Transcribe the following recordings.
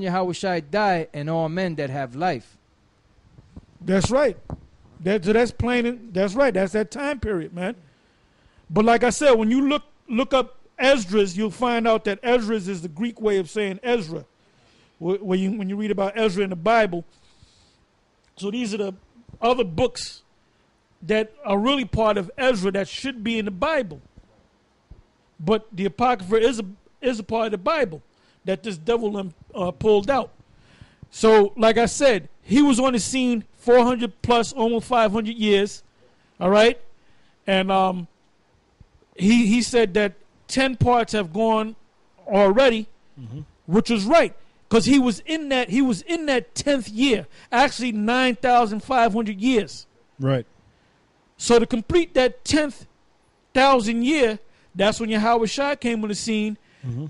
Yahushua die, and all men that have life. That's right. That's plain. That's right. That's that time period, man. But like I said, when you look up Esdras, you'll find out that Esdras is the Greek way of saying Ezra. When you read about Ezra in the Bible. So these are the other books that are really part of Ezra that should be in the Bible. But the Apocrypha is a part of the Bible that this devil pulled out. So, like I said, he was on the scene 400 plus, almost 500 years, all right? And he said that 10 parts have gone already, which was right, because he was in that 10th year, actually 9,500 years. Right. So to complete that 10th thousand year, that's when Yahushua came on the scene.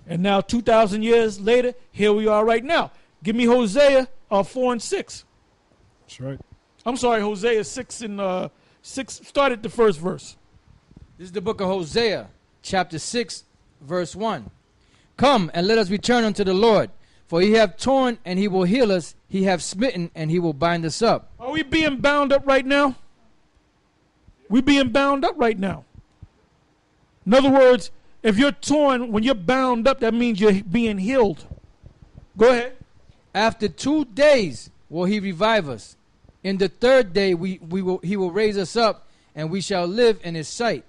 And now 2,000 years later, here we are right now. Give me Hosea 4 and 6. That's right. I'm sorry, Hosea 6 and 6. Start at the first verse. This is the book of Hosea, chapter 6, verse 1. Come and let us return unto the Lord, for he hath torn and he will heal us. He hath smitten and he will bind us up. Are we being bound up right now? We're being bound up right now. In other words, if you're torn, when you're bound up, that means you're being healed. Go ahead. After 2 days will he revive us. In the third day he will raise us up, and we shall live in his sight.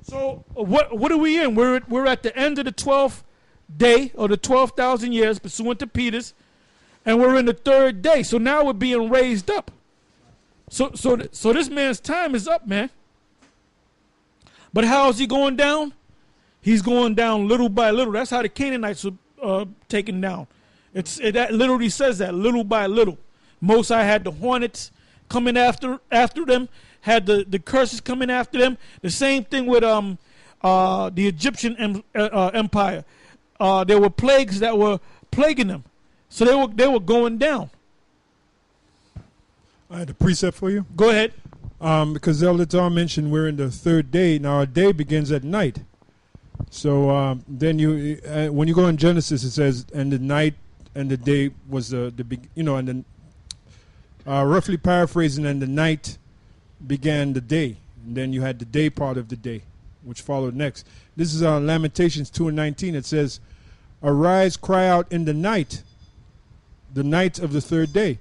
So what are we in? We're at the end of the 12th day, or the 12,000 years, pursuant to Peter's, and we're in the third day. So now we're being raised up. So this man's time is up, man. But how is he going down? He's going down little by little. That's how the Canaanites were taken down. That literally says that, little by little. Mosai had the hornets coming after them, had the curses coming after them. The same thing with the Egyptian empire. There were plagues that were plaguing them. So they were going down. I had a precept for you. Go ahead. Because Elder Tom mentioned we're in the third day. Now, our day begins at night. So then when you go in Genesis, it says, and the night and the day was and then roughly paraphrasing, and the night began the day. And then you had the day part of the day, which followed next. This is Lamentations 2 and 19. It says, arise, cry out in the night of the third day.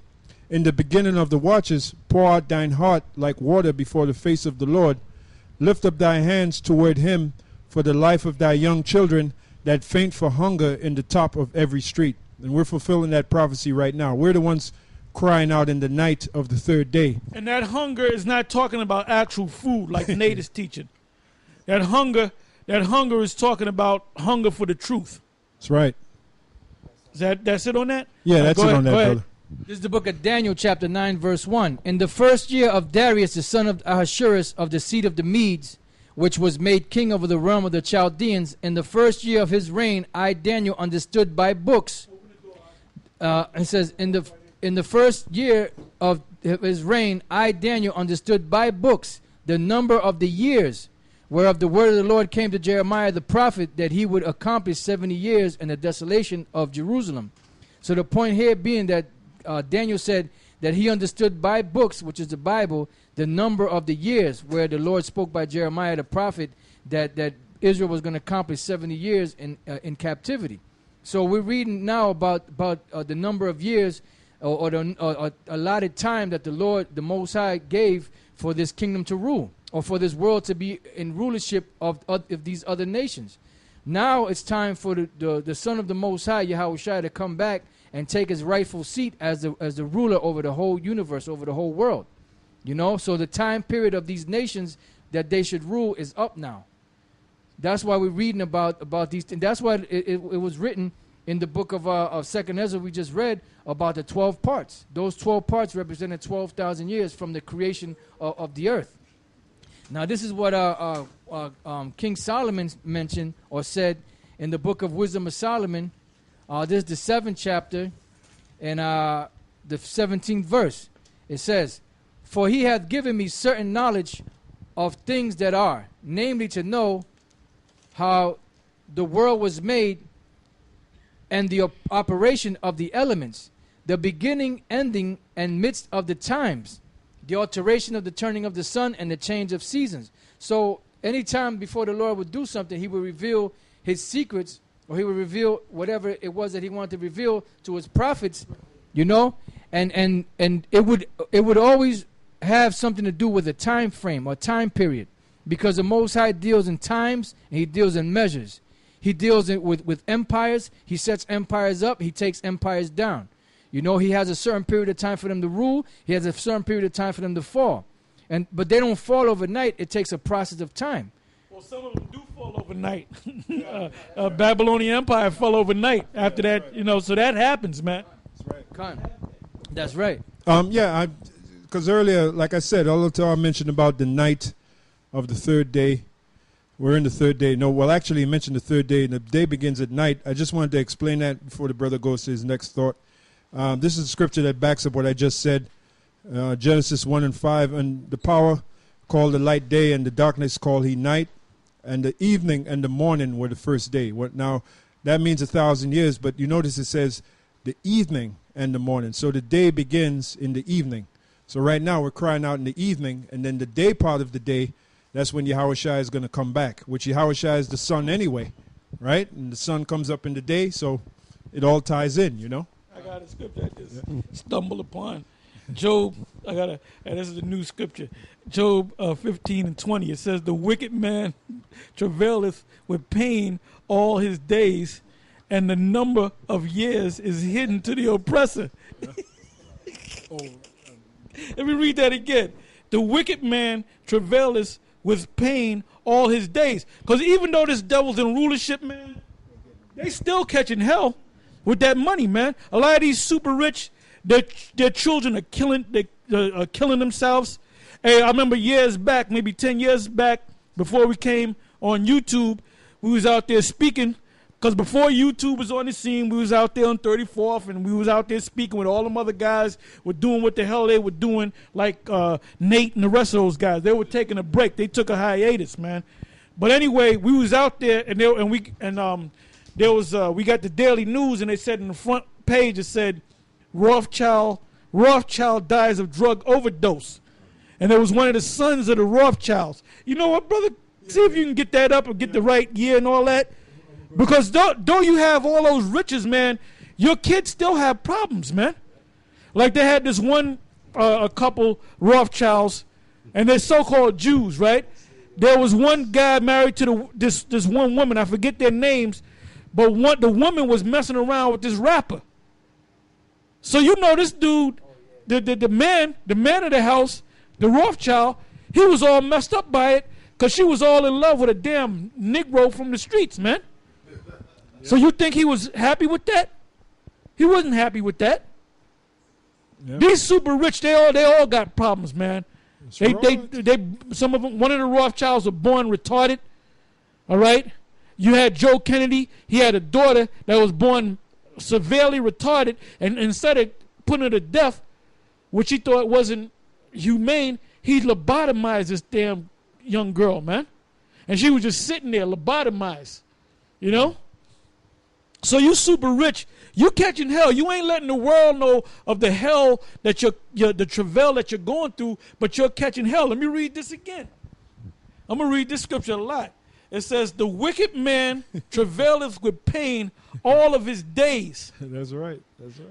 In the beginning of the watches, pour out thine heart like water before the face of the Lord. Lift up thy hands toward him for the life of thy young children that faint for hunger in the top of every street. And we're fulfilling that prophecy right now. We're the ones crying out in the night of the third day. And that hunger is not talking about actual food like Nate is teaching. That hunger is talking about hunger for the truth. That's right. That's it on that? Yeah, that's it on that, brother. This is the book of Daniel, chapter 9, verse 1. In the first year of Darius, the son of Ahasuerus, of the seed of the Medes, which was made king over the realm of the Chaldeans, in the first year of his reign, I, Daniel, understood by books. It says, in the first year of his reign, I, Daniel, understood by books the number of the years, whereof the word of the Lord came to Jeremiah the prophet, that he would accomplish 70 years in the desolation of Jerusalem. So the point here being that Daniel said that he understood by books, which is the Bible, the number of the years where the Lord spoke by Jeremiah the prophet that Israel was going to accomplish 70 years in captivity. So we're reading now about the number of years or the allotted time that the Lord, the Most High, gave for this kingdom to rule, or for this world to be in rulership of these other nations. Now it's time for the Son of the Most High, Yahushua, to come back and take his rightful seat as the ruler over the whole universe, over the whole world. You know, so the time period of these nations that they should rule is up now. That's why we're reading about these things. That's why it was written in the book of 2nd Ezra we just read about the 12 parts. Those 12 parts represented 12,000 years from the creation of the earth. Now this is what King Solomon mentioned or said in the book of Wisdom of Solomon. This is the 7th chapter and the 17th verse. It says, for he hath given me certain knowledge of things that are, namely to know how the world was made and the operation of the elements, the beginning, ending, and midst of the times, the alteration of the turning of the sun, and the change of seasons. So anytime before the Lord would do something, he would reveal his secrets, or he would reveal whatever it was that he wanted to reveal to his prophets, you know, and it would always have something to do with a time frame or time period, because the Most High deals in times and he deals in measures. He deals with empires. He sets empires up. He takes empires down. You know, he has a certain period of time for them to rule. He has a certain period of time for them to fall. But they don't fall overnight. It takes a process of time. Well, some of them do fall overnight. Babylonian Empire fell overnight after that, you know, so that happens, man. That's right. Khan. That's right. Yeah, because earlier, like I said, although I mentioned about the night of the third day, we're in the third day. No, well, actually, he mentioned the third day, and the day begins at night. I just wanted to explain that before the brother goes to his next thought. This is a scripture that backs up what I just said. Genesis 1 and 5. And the power called the light day, and the darkness called he night. And the evening and the morning were the first day. Now, that means 1,000 years, but you notice it says the evening and the morning. So the day begins in the evening. So right now we're crying out in the evening, and then the day part of the day, that's when Yahushua is going to come back, which Yahushua is the sun anyway, right? And the sun comes up in the day, so it all ties in, you know? I got a scripture I just stumbled upon. Job, and this is a new scripture. Job 15 and 20. It says, the wicked man travaileth with pain all his days, and the number of years is hidden to the oppressor. Let me read that again. The wicked man travaileth with pain all his days. Because even though this devil's in rulership, man, they still catching hell with that money, man. A lot of these super rich, their children are killing themselves. Hey, I remember years back, maybe 10 years back, before we came on YouTube, we was out there speaking. Because before YouTube was on the scene, we was out there on 34th, and we was out there speaking with all them other guys were doing what the hell they were doing, like Nate and the rest of those guys. They were taking a break. They took a hiatus, man. But anyway, we was out there, and we got the Daily News, and they said in the front page, it said, Rothschild dies of drug overdose. And there was one of the sons of the Rothschilds. You know what, brother? See if you can get that up and get the right year and all that. Because though you have all those riches, man, your kids still have problems, man. Like they had this one a couple Rothschilds, and they're so-called Jews, right? There was one guy married to this one woman. I forget their names, but the woman was messing around with this rapper. So you know this dude, the man of the house, the Rothschild, he was all messed up by it because she was all in love with a damn Negro from the streets, man. So you think he was happy with that? He wasn't happy with that. Yeah. These super rich, they all got problems, man. Some of them, one of the Rothschilds were born retarded. All right? You had Joe Kennedy, he had a daughter that was born severely retarded, and instead of putting her to death, which he thought wasn't humane, he lobotomized this damn young girl, man. And she was just sitting there lobotomized. You know? So you super rich, you catching hell. You ain't letting the world know of the hell that the travail that you're going through, but you're catching hell. Let me read this again. I'm going to read this scripture a lot. It says, the wicked man travaileth with pain all of his days. That's right. That's right.